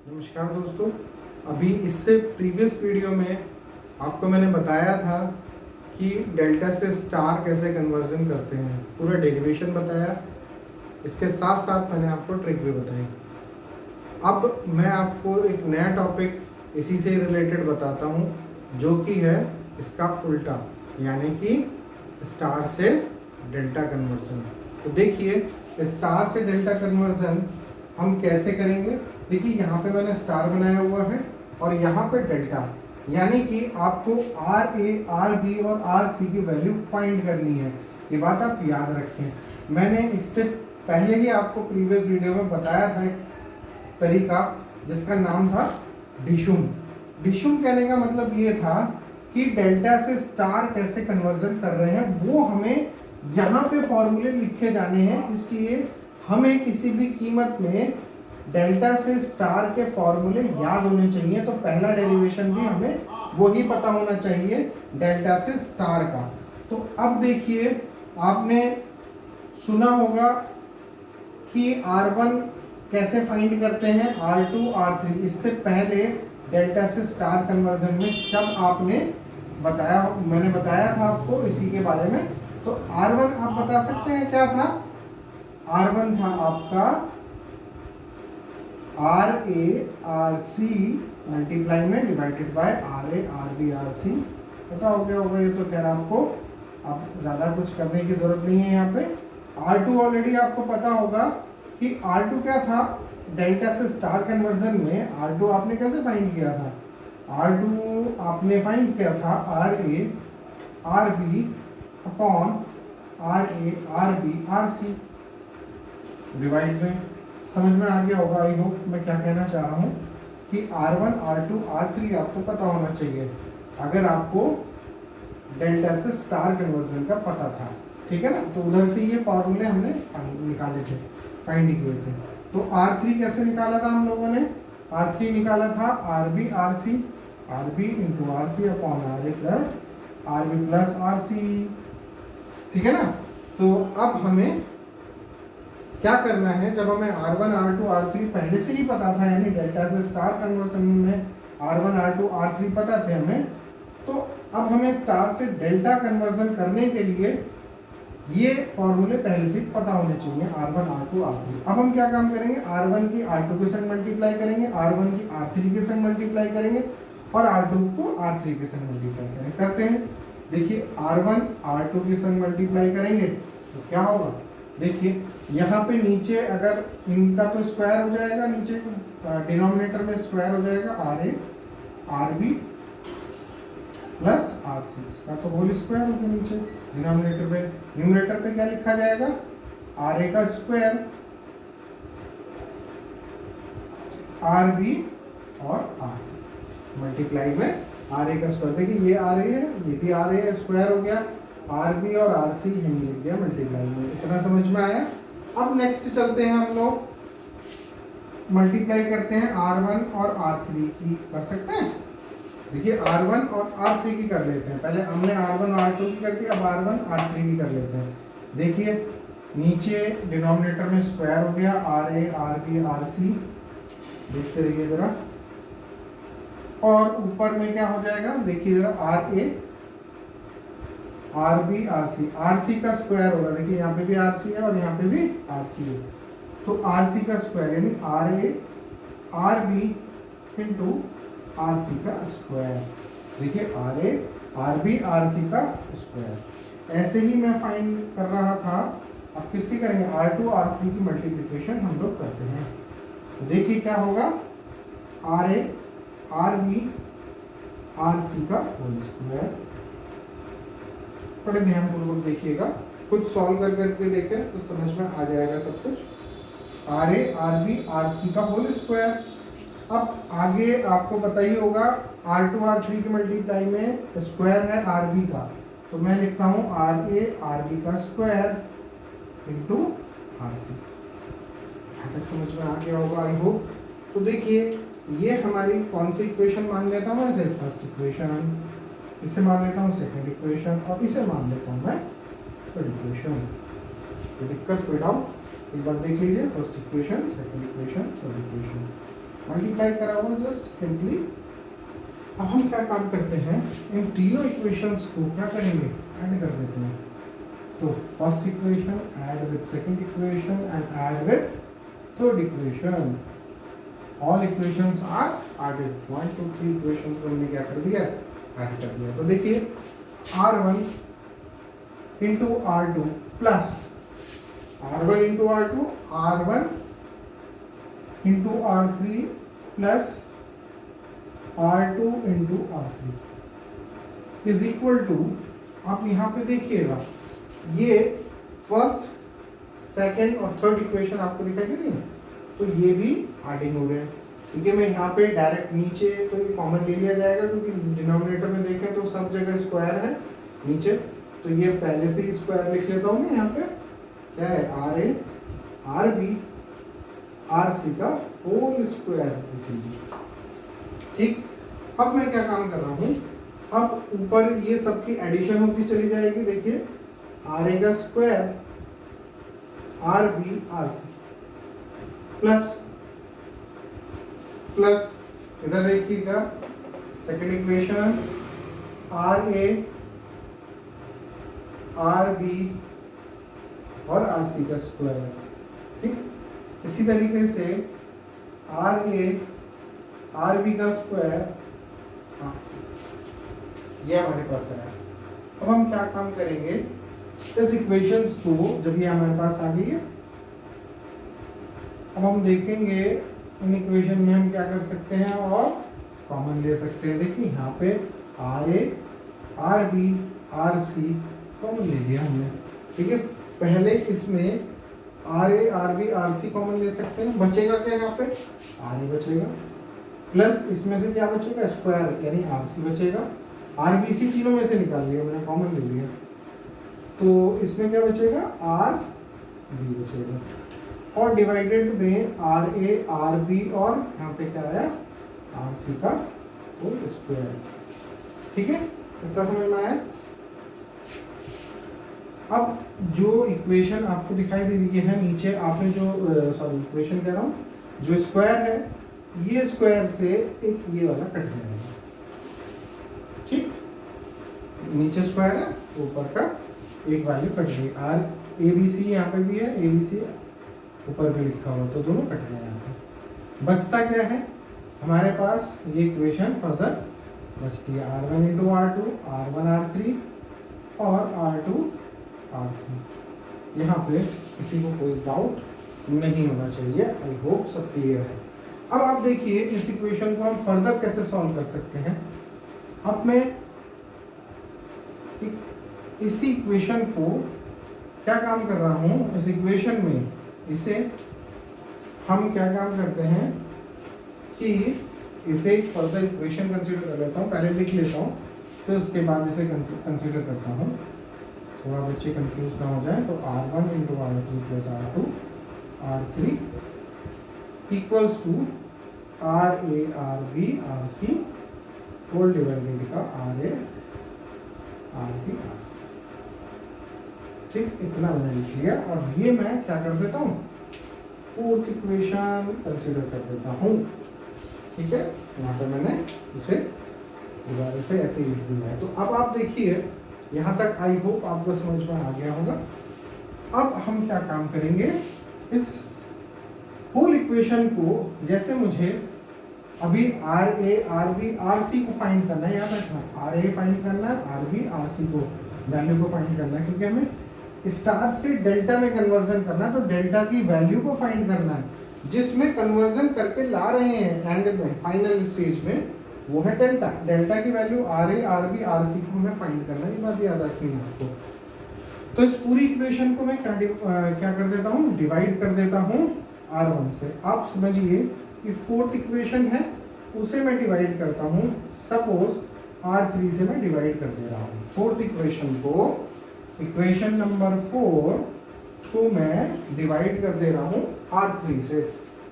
नमस्कार दोस्तों। अभी इससे प्रीवियस वीडियो में आपको मैंने बताया था कि डेल्टा से स्टार कैसे कन्वर्जन करते हैं, पूरा डेरिवेशन बताया। इसके साथ साथ मैंने आपको ट्रिक भी बताई। अब मैं आपको एक नया टॉपिक इसी से रिलेटेड बताता हूँ, जो कि है इसका उल्टा, यानी कि स्टार से डेल्टा कन्वर्जन। तो देखिए, स्टार से डेल्टा कन्वर्जन हम कैसे करेंगे। देखिए, यहाँ पे मैंने स्टार बनाया हुआ है और यहाँ पे डेल्टा, यानी कि आपको आर ए, आर बी और आर सी की वैल्यू फाइंड करनी है। ये बात आप याद रखें। मैंने इससे पहले ही आपको प्रीवियस वीडियो में बताया था एक तरीका जिसका नाम था डिशुम। डिशुम कहने का मतलब ये था कि डेल्टा से स्टार कैसे कन्वर्जन कर रहे हैं, वो हमें यहाँ पे फॉर्मूले लिखे जाने हैं। इसलिए हमें किसी भी कीमत में डेल्टा से स्टार के फॉर्मूले याद होने चाहिए। तो पहला डेरिवेशन भी हमें वही पता होना चाहिए, डेल्टा से स्टार का। तो अब देखिए, आपने सुना होगा कि R1 कैसे फाइंड करते हैं, R2, R3। इससे पहले डेल्टा से स्टार कन्वर्जन में जब आपने बताया, मैंने बताया था आपको इसी के बारे में। तो R1 आप बता सकते हैं क्या था? R1 था आपका R A R C multiply में divided by R A R B R C. पता हो गया होगा ये तो। खैर, आपको अब ज़्यादा कुछ करने की ज़रूरत नहीं है। यहाँ पे R2 ऑलरेडी आपको पता होगा कि R2 क्या था डेल्टा से स्टार कन्वर्जन में। R2 आपने कैसे फाइंड किया था? R2 आपने फाइंड किया था R A R B upon R A R B R C divide में। समझ में आ गया होगा, आई होप। मैं क्या कहना चाह रहा हूँ कि R1, R2, R3 आपको पता होना चाहिए अगर आपको डेल्टा से स्टार कन्वर्जन का पता था, ठीक है ना। तो उधर से ये फॉर्मूले हमने निकाले थे, फाइंड किए थे। तो R3 कैसे निकाला था हम लोगों ने? R3 निकाला था RB RC, RB into RC upon RA plus RB plus RC, ठीक है ना। तो अब हमें क्या करना है, जब हमें R1, R2, R3 पहले से ही पता था, यानी डेल्टा से स्टार कन्वर्जन में R1, R2, R3 पता थे हमें, तो अब हमें स्टार से डेल्टा कन्वर्जन करने के लिए ये फॉर्मूले पहले से पता होने चाहिए, R1, R2, R3। अब हम क्या काम करेंगे, R1 की R2 के संग मल्टीप्लाई करेंगे, R1 की R3 के संग मल्टीप्लाई करेंगे और R2 को R3 के संग मल्टीप्लाई करेंगे। करते हैं। देखिए, R1 R2 के संग मल्टीप्लाई करेंगे तो क्या होगा? देखिए, यहाँ पे नीचे अगर इनका तो स्क्वायर हो जाएगा, नीचे डिनोमिनेटर में स्क्वायर हो जाएगा, R A R B plus R C, इसका तो होल स्क्वायर होगा नीचे डिनोमिनेटर पे। न्यूमरेटर पे क्या लिखा जाएगा? आर ए का स्क्वायर आर बी और आर सी मल्टीप्लाई में आर ए का स्क्वायर। देखिए, ये आर ए है, ये भी आर ए है, स्क्वायर हो गया। आर बी और आर सी यहीं लिख दिया मल्टीप्लाई में। इतना समझ में आया। अब नेक्स्ट चलते हैं, हम लोग मल्टीप्लाई करते हैं R1 और R3 की। कर सकते हैं? देखिए, R1 और R3 की कर लेते हैं। पहले हमने R1 और R2 की करती, अब R1 R3 की कर लेते हैं। देखिए, नीचे डिनोमिनेटर में स्क्वायर हो गया, R A R B R C, देखते रहिए जरा। और ऊपर में क्या हो जाएगा, देखिए जरा, R A R B R C, R C का स्क्वायर होगा। देखिए, यहाँ पे भी आर सी है और यहाँ पे भी आर सी है। तो आर सी का स्क्वायर यानी R A R B into R C का स्क्वायर। देखिए, R A R B R C का स्क्वायर। ऐसे ही मैं फाइंड कर रहा था। अब किसकी करेंगे? R2 R3 की मल्टीप्लिकेशन हम लोग करते हैं। तो देखिए क्या होगा, R A R B R C का होल स्क्वायर। बड़े ध्यानपूर्वक देखिएगा, कुछ सॉल्व कर करके देखें तो समझ में आ जाएगा सब कुछ। R A R B R C का होल स्क्वायर। अब आगे आपको पता ही होगा, R2 R3 की मल्टीप्लाई में स्क्वायर है आर बी का, तो मैं लिखता हूँ आर ए आर बी का स्क्वायर इंटू आर सी। यहाँ तक समझ में आ गया होगा, आई होप। तो देखिए, ये हमारी कौन सी इक्वेशन मान लेता हूँ मैं? First equation. इसे मान लेता हूँ सेकंड इक्वेशन और इसे मान लेता हूँ मैं थर्ड इक्वेशन। कोई दिक्कत, कोई डाउट? एक बार देख लीजिए, first equation, second equation, third equation. Multiply करा हुआ जस्ट सिंपली। अब हम क्या काम करते हैं, इन तीनों इक्वेशंस को क्या करेंगे, ऐड कर देते हैं। तो first equation add with second equation and add with third equation, all equations are added. 1 2 3 equations को हमने क्या कर दिया, ऐड कर दिया। तो देखिए R1 into R2 plus R1 into R2, R1 into R3 plus R2 into R3 is equal to, आप यहाँ पे देखिएगा ये फर्स्ट सेकंड और थर्ड इक्वेशन आपको दिखाई दे रही है, तो ये भी एडिंग हो रहे हैं। ठीक है, मैं यहाँ पे डायरेक्ट नीचे तो ये कॉमन ले लिया जाएगा क्योंकि डिनोमिनेटर में देखें तो सब जगह स्क्वायर है नीचे, तो ये पहले से ही स्क्वायर लिख लेता हूँ मैं। यहाँ पे क्या है, R A R B R C का होल स्क्वायर लिख लीजिए। ठीक, अब मैं क्या काम कर रहा हूँ, अब ऊपर ये सबकी एडिशन होती चली जाएगी। देखिए आर ए का square R B R C plus plus इधर देखिएगा second equation R A R B और आर सी का स्क्वायर। ठीक, इसी तरीके से आर ए आर बी का स्क्वायर आर सी, ये हमारे पास आया। अब हम क्या काम करेंगे, इस इक्वेशंस को, जब ये हमारे पास आ गई है, अब हम देखेंगे इन इक्वेशन में हम क्या कर सकते हैं और कॉमन ले सकते हैं। देखिए यहाँ पे R A R B R C common ले लिया हमने। ठीक है, पहले इसमें R A R B R C common ले सकते हैं। बचेगा क्या यहाँ पे, आर ए बचेगा प्लस इसमें से क्या बचेगा, स्क्वायर यानी आर सी बचेगा। आर बी सी तीनों में से निकाल लिया मैंने, कॉमन ले लिया, तो इसमें क्या बचेगा, आर बी बचेगा और डिवाइडेड में आर ए आर बी और यहाँ पे क्या है, आर सी का होल स्क्वायर। ठीक है, इतना समझ में आया। अब जो इक्वेशन आपको दिखाई दे रही है नीचे, आपने जो सॉरी इक्वेशन कह रहा हूँ, जो स्क्वायर है, ये स्क्वायर से एक ये वाला कट जाएगा। ठीक, नीचे स्क्वायर है, ऊपर का एक वैल्यू कट गई। आर ए बी सी यहाँ पे भी है, ए बी सी ऊपर भी लिखा हुआ, तो दोनों कट गए यहाँ पे। बचता क्या है हमारे पास, ये इक्वेशन फर्दर बचती है R one into R two, R one R three और आर टू आर थ्री। यहाँ पे किसी को कोई डाउट नहीं होना चाहिए। आई होप सब क्लियर है। अब आप देखिए इस इक्वेशन को हम फर्दर कैसे सॉल्व कर सकते हैं। अब मैं इसी इक्वेशन को क्या काम कर रहा हूँ, इस इक्वेशन में इसे हम क्या काम करते हैं कि इसे एक फर्दर इक्वेशन कंसीडर कर लेता हूँ, पहले लिख लेता हूँ, फिर उसके बाद इसे कंसीडर करता हूँ, थोड़ा बच्चे कंफ्यूज ना हो जाए। तो R one into R three plus R two R three equals to R A R B R C whole divided का R A R B R C. ठीक, इतना मैंने लिख लिया। और ये मैं क्या कर देता हूँ, फोर्थ इक्वेशन कंसीडर कर देता हूँ। ठीक है, यहाँ पे मैंने उसे दोबारा से ऐसे ही लिख दिया है। तो अब आप देखिए यहाँ तक आई होप आपको समझ में आ गया होगा। अब हम क्या काम करेंगे, इस होल इक्वेशन को, जैसे मुझे अभी R A R B R C को फाइंड करना है, याद रखना आर ए फाइंड करना है, आर बी आर सी को वैल्यू को फाइंड करना है, क्योंकि हमें स्टार से डेल्टा में कन्वर्जन करना है। तो डेल्टा की वैल्यू को फाइंड करना है, जिसमें कन्वर्जन करके ला रहे हैं एंड में फाइनल स्टेज में, वो है डेल्टा। डेल्टा की value R A R B R C को हमें फाइंड करना है, ये बात याद रखनी है आपको। तो इस पूरी इक्वेशन को मैं क्या कर देता हूँ, डिवाइड कर देता हूँ R1 से। आप समझिए कि फोर्थ इक्वेशन है, उसे मैं डिवाइड करता हूँ, सपोज R3 से मैं डिवाइड कर दे रहा हूँ फोर्थ इक्वेशन को। इक्वेशन नंबर 4 को मैं डिवाइड कर दे रहा हूँ R3 से।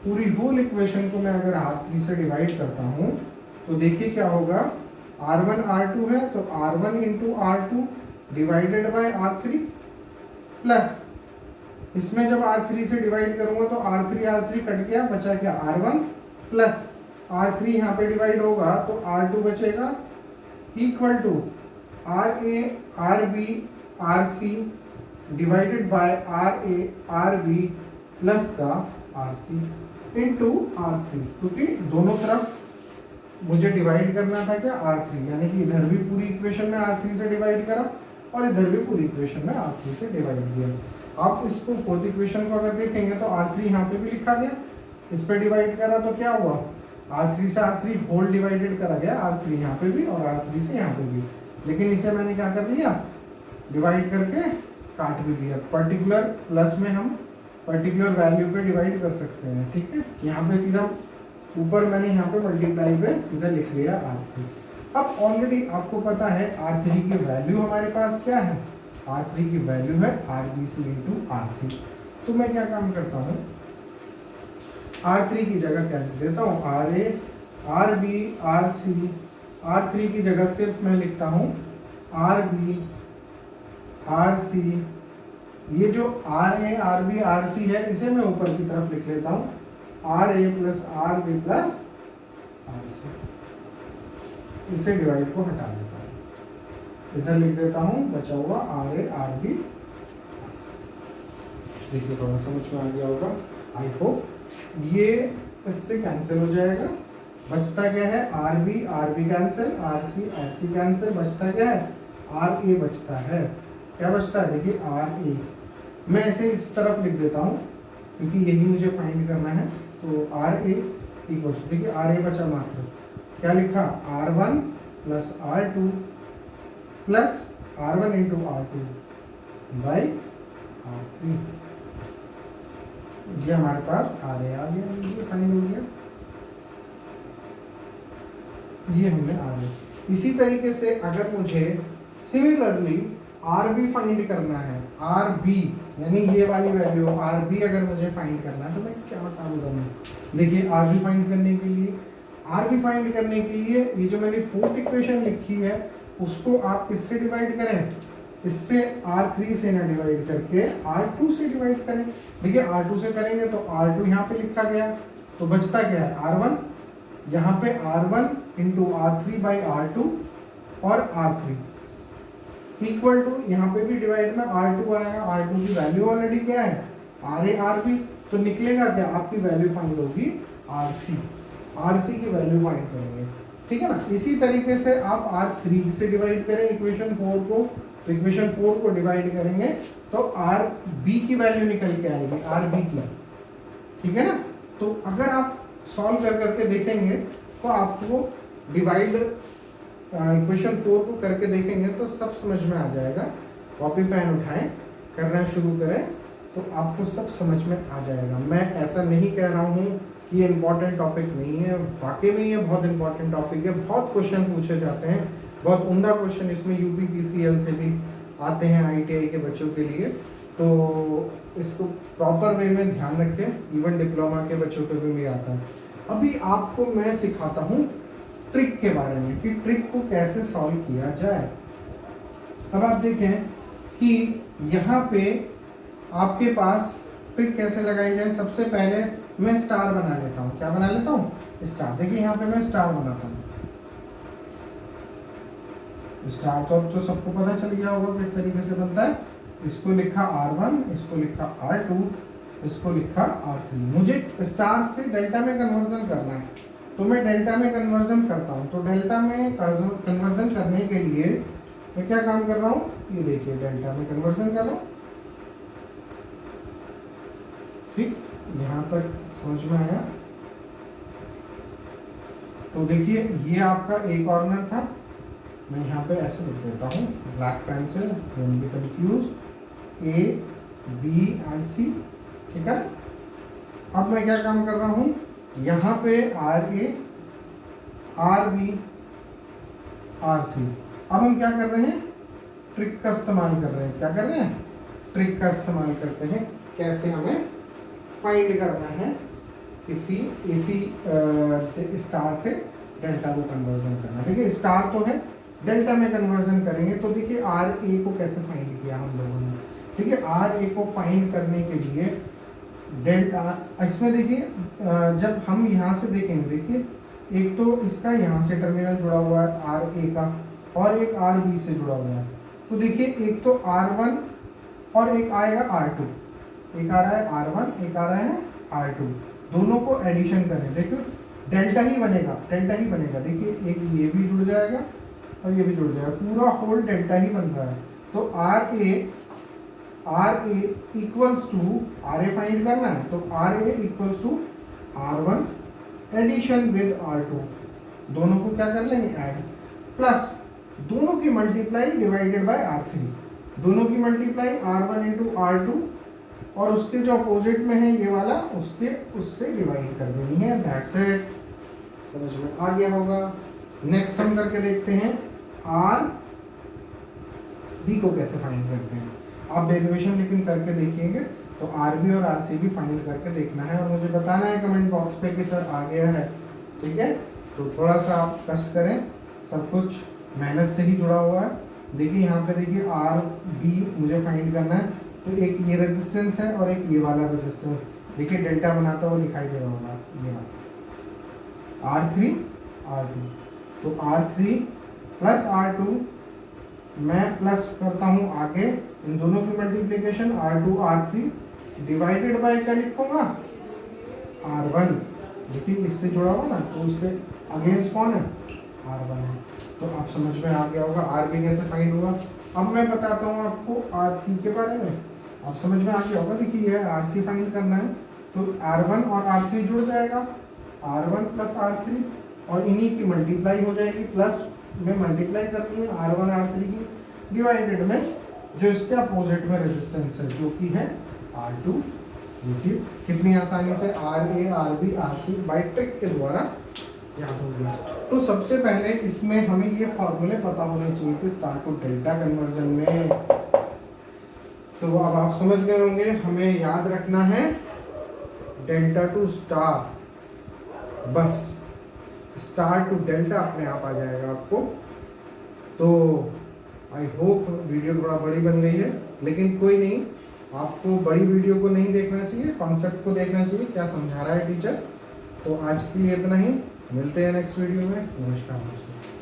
पूरी होल इक्वेशन को मैं अगर R3 से डिवाइड करता हूँ तो देखिए क्या होगा, R1 R2 है तो R1 into R2 divided by R3 plus इसमें जब R3 से डिवाइड करूंगा तो R3 कट गया, बचा क्या R1 प्लस R3 यहाँ पे डिवाइड होगा तो R2 बचेगा equal to RA RB RC divided by RA RB plus का RC इंटू R3, क्योंकि दोनों तरफ मुझे डिवाइड करना था क्या R3, यानी कि इधर भी पूरी इक्वेशन में R3 से डिवाइड करा और इधर भी पूरी इक्वेशन में R3 से डिवाइड किया। आप इसको फोर्थ इक्वेशन को अगर देखेंगे तो R3 यहाँ पे भी लिखा गया, इस पर डिवाइड करा तो क्या हुआ R3 से R3 होल डिवाइडेड करा गया, R3 यहाँ पे भी और R3 से यहाँ पे भी, लेकिन इसे मैंने क्या कर लिया डिवाइड करके काट भी दिया। पर्टिकुलर प्लस में हम पर्टिकुलर वैल्यू पे डिवाइड कर सकते हैं, ठीक है। यहाँ पे सीधा ऊपर मैंने यहाँ पे मल्टीप्लाई पे सीधा लिख लिया R3। अब ऑलरेडी आपको पता है R3 की वैल्यू हमारे पास क्या है, R3 की वैल्यू है RBC इंटू RC। तो मैं क्या काम करता हूँ, R3 की जगह क्या लिख देता हूँ RA RB RC, R3 की जगह सिर्फ मैं लिखता हूँ RB RC, ये जो RA RB RC है इसे मैं ऊपर की तरफ लिख लेता हूँ RA plus RB plus RC, इसे डिवाइड को हटा देता हूँ, इधर लिख देता हूँ बचा हुआ RA RB। देखिए थोड़ा समझ में आ गया होगा आई होप। ये इससे कैंसिल हो जाएगा, बचता क्या है RB RB cancel, RC RC cancel, बचता क्या है RA बचता है। क्या बचता है देखिए RA, मैं इसे इस तरफ लिख देता हूँ क्योंकि यही मुझे फाइंड करना है। तो RA इक्वल्स देखिए RA बचा मात्र, क्या लिखा R1 plus R2 plus R1 into R2 by R3, ये हमारे पास RA आ गया, ये फाइंड हो गया, ये हमने RA। इसी तरीके से अगर मुझे सिमिलरली RB फाइंड करना है, RB यानी ये वाली वैल्यू RB अगर मुझे फाइंड करना है तो मैं क्या काम करूँ। देखिए RB फाइंड करने के लिए ये जो मैंने फोर्थ इक्वेशन लिखी है उसको आप किससे डिवाइड करें, इससे R3 से ना डिवाइड करके R2 से डिवाइड करें। देखिए R2 से करेंगे तो R2 यहाँ पे लिखा गया, तो बचता क्या है R1, यहाँ पे R1 into R3 by R2 और R3 इक्वल टू, यहाँ पे भी डिवाइड में R2 आएगा, R2 की वैल्यू ऑलरेडी क्या है RA RB, तो निकलेगा क्या आपकी वैल्यू फाइंड होगी RC की वैल्यू फाइंड करेंगे, ठीक है ना। इसी तरीके से आप R3 से डिवाइड करें इक्वेशन 4 को, तो इक्वेशन 4 को डिवाइड करेंगे तो RB की वैल्यू निकल के आएगी RB की, ठीक है ना। तो अगर आप सॉल्व कर करके देखेंगे तो आपको डिवाइड इक्वेशन 4 को करके देखेंगे तो सब समझ में आ जाएगा। कॉपी पेन उठाएं, करना शुरू करें तो आपको सब समझ में आ जाएगा। मैं ऐसा नहीं कह रहा हूँ कि ये इम्पॉर्टेंट टॉपिक नहीं है, वाकई में ये बहुत इंपॉर्टेंट टॉपिक है, बहुत क्वेश्चन पूछे जाते हैं, बहुत उम्दा क्वेश्चन इसमें UPPCL से भी आते हैं ITI के बच्चों के लिए। तो इसको प्रॉपर वे में ध्यान रखें, इवन डिप्लोमा के बच्चों को भी आता है। अभी आपको मैं सिखाता हूँ ट्रिक के बारे में कि ट्रिक को कैसे सॉल्व किया जाए। अब आप देखें कि यहाँ पे आपके पास ट्रिक कैसे लगाई जाए। सबसे पहले मैं स्टार बना लेता हूँ, क्या बना लेता हूँ स्टार। देखिए यहाँ पे मैं स्टार बनाता हूँ, स्टार तो अब तो सबको पता चल गया होगा किस तरीके से बनता है। इसको लिखा R1, इसको लिखा R2, इसको लिखा R3। मुझे स्टार से डेल्टा में कन्वर्जन करना है तो मैं डेल्टा में कन्वर्जन करता हूँ। तो डेल्टा में कन्वर्जन करने के लिए मैं क्या काम कर रहा हूँ, ये देखिए डेल्टा में कन्वर्जन कर रहा हूँ, ठीक, यहाँ तक समझ में आया। तो देखिए ये आपका ए कॉर्नर था, मैं यहाँ पे ऐसे लिख देता हूँ ब्लैक पेन से, don't be confuse, A B and C, ठीक है। अब मैं क्या काम कर रहा हूँ, यहाँ पे RA RB RC। अब हम क्या कर रहे हैं, ट्रिक का इस्तेमाल कर रहे हैं। क्या कर रहे हैं, ट्रिक का इस्तेमाल करते हैं कैसे हमें फाइंड करना है किसी इसी स्टार से डेल्टा को कन्वर्जन करना। देखिए स्टार तो है, डेल्टा में कन्वर्जन करेंगे तो देखिए RA को कैसे फाइंड किया हम लोगों ने। ठीक है, RA को फाइंड करने के लिए डेल्टा, इसमें देखिए जब हम यहाँ से देखेंगे, देखिए एक तो इसका यहाँ से टर्मिनल जुड़ा हुआ है आर ए का और एक आर बी से जुड़ा हुआ है। तो देखिए एक तो R1 और एक आएगा R2, एक आ रहा है R1 एक आ रहा है R2, दोनों को एडिशन करें देखिए डेल्टा ही बनेगा, डेल्टा ही बनेगा। देखिए एक ये भी जुड़ जाएगा और ये भी जुड़ जाएगा, पूरा होल डेल्टा ही बन रहा है। तो R A equals to R A find करना है तो R A equals to R1 addition with R2, दोनों को क्या कर लेंगे ऐड, प्लस दोनों की मल्टीप्लाई डिवाइडेड बाय R3, दोनों की मल्टीप्लाई R1 इंटू R2 और उसके जो अपोजिट में है ये वाला उससे डिवाइड कर देनी है। दैट्स इट, समझ में आ गया होगा। नेक्स्ट हम करके देखते हैं आर बी को कैसे फाइंड करते हैं। आप डेरिवेशन लेकिन करके देखिएंगे तो आर बी और आर सी भी फाइंड करके देखना है और मुझे बताना है कमेंट बॉक्स पे कि सर आ गया है, ठीक है। तो थोड़ा सा आप कष्ट करें, सब कुछ मेहनत से ही जुड़ा हुआ है। देखिए यहाँ पे देखिए आर बी मुझे फाइंड करना है तो एक ये रेजिस्टेंस है और एक ये वाला रेजिस्टेंस, देखिए डेल्टा बनाता हुआ दिखाई दे रहा होगा ये वाला R3 R2, तो R3 प्लस R2 मैं प्लस करता हूँ आगे इन दोनों की multiplication R2 R3 divided by क्या लिखूंगा R1, देखिए इससे जुड़ा हुआ ना तो उसके अगेंस्ट कौन है R1 है। तो आप समझ में आ गया होगा आर बी कैसे फाइंड हुआ। अब मैं बताता हूँ आपको आर सी के बारे में, आप समझ में आ गया होगा। देखिए ये आर सी फाइंड करना है तो R1 और R3 जुड़ जाएगा, R1 प्लस R3 और इन्हीं की मल्टीप्लाई हो जाएगी, प्लस में मल्टीप्लाई करनी है R1 R3 की डिवाइडेड में जो इसके अपोजिट में रेजिस्टेंस है जो कि है R2। देखिए कितनी आसानी से R A R B R C by trick के द्वारा याद हो गया। तो सबसे पहले इसमें हमें ये फॉर्मूले पता होने चाहिए थे स्टार टू डेल्टा कन्वर्जन में। तो अब आप समझ गए होंगे, हमें याद रखना है डेल्टा टू स्टार, बस स्टार टू डेल्टा अपने आप आ जाएगा आपको। तो आई होप वीडियो थोड़ा बड़ी बन गई है, लेकिन कोई नहीं, आपको बड़ी वीडियो को नहीं देखना चाहिए, कॉन्सेप्ट को देखना चाहिए क्या समझा रहा है टीचर। तो आज के लिए इतना ही, मिलते हैं नेक्स्ट वीडियो में। नमस्कार दोस्तों।